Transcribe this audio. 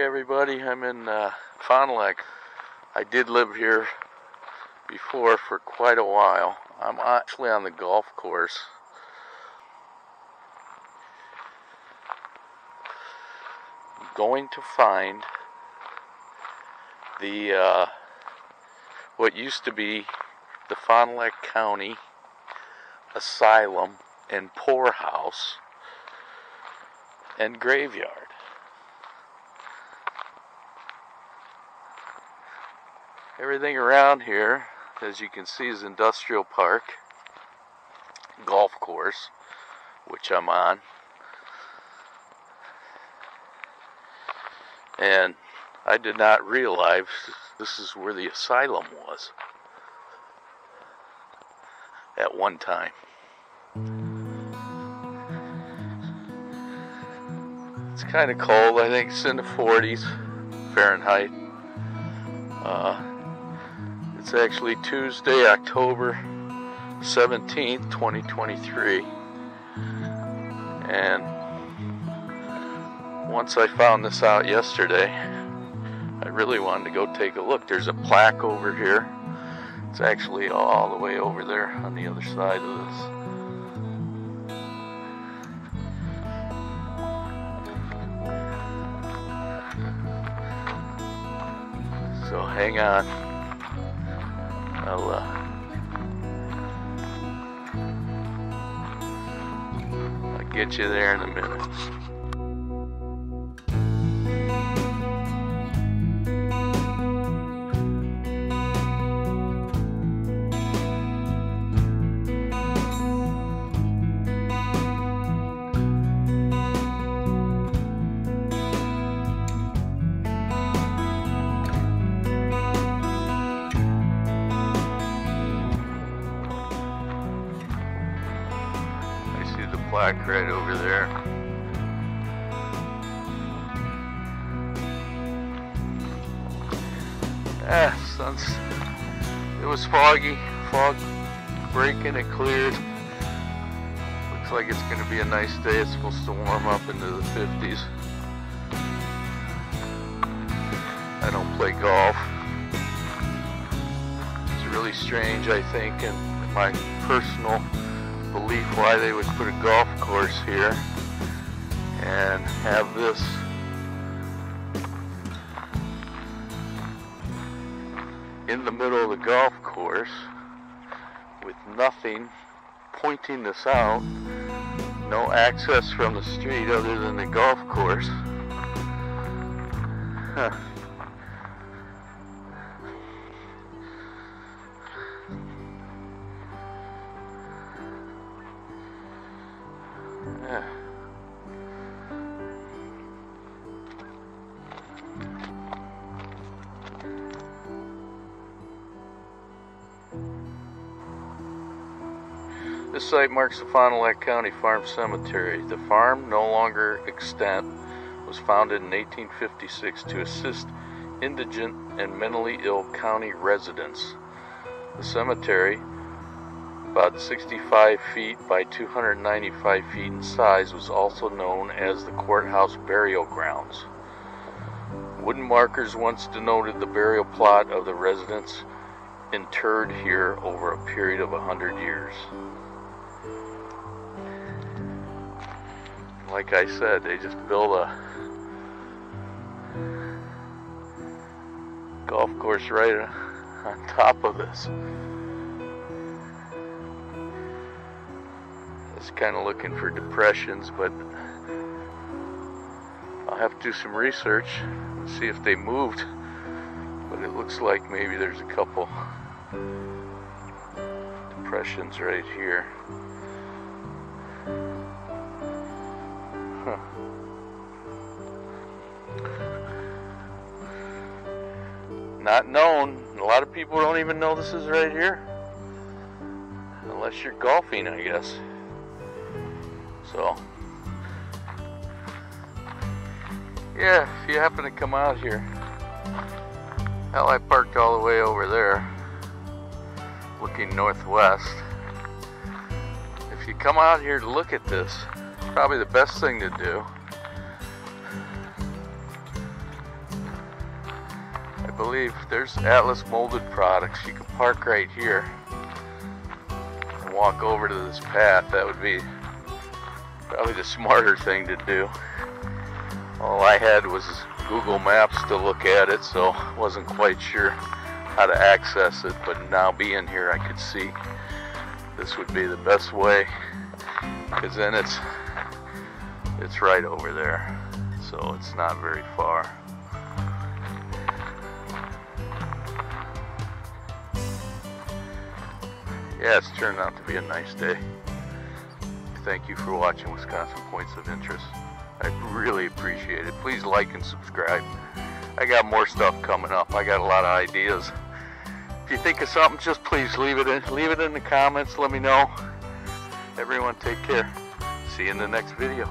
everybody, I'm in Fond du Lac. I did live here before for quite a while. I'm actually on the golf course. I'm going to find the what used to be the Fond du Lac County Asylum and Poorhouse and graveyard. Everything around here, as you can see, is industrial park, golf course, which I'm on. And I did not realize this is where the asylum was at one time. It's kind of cold. I think it's in the 40s Fahrenheit. It's actually Tuesday, October 17th, 2023. And once I found this out yesterday, I really wanted to go take a look. There's a plaque over here. It's actually all the way over there on the other side of this. So hang on. I'll get you there in a minute. Plaque right over there. It was foggy, fog breaking, it cleared. Looks like it's going to be a nice day. It's supposed to warm up into the 50s. I don't play golf. It's really strange, I think, in my personal belief why they would put a golf course here and have this in the middle of the golf course with nothing pointing this out, no access from the street other than the golf course. Huh. Yeah. This site marks the Fond du Lac County Farm Cemetery. The farm, no longer extant, was founded in 1856 to assist indigent and mentally ill county residents. The cemetery, about 65 feet by 295 feet in size, was also known as the Courthouse Burial Grounds. Wooden markers once denoted the burial plot of the residents interred here over a period of 100 years. Like I said, they just built a golf course right on top of this. It's kind of looking for depressions, but I'll have to do some research and see if they moved. But it looks like maybe there's a couple depressions right here. Huh. Not known. A lot of people don't even know this is right here, unless you're golfing, I guess. So, yeah, if you happen to come out here, hell, I parked all the way over there, looking northwest. If you come out here to look at this, probably the best thing to do believe there's Atlas Molded Products. You can park right here and walk over to this path. That would be probably the smarter thing to do. All I had was Google Maps to look at it, so wasn't quite sure how to access it, but now being here I could see this would be the best way, because then it's right over there, so it's not very far. Yeah, it's turned out to be a nice day. Thank you for watching Wisconsin Points of Interest. I really appreciate it. Please like and subscribe. I got more stuff coming up. I got a lot of ideas. If you think of something, just please leave it in the comments. Let me know. Everyone, take care. See you in the next video.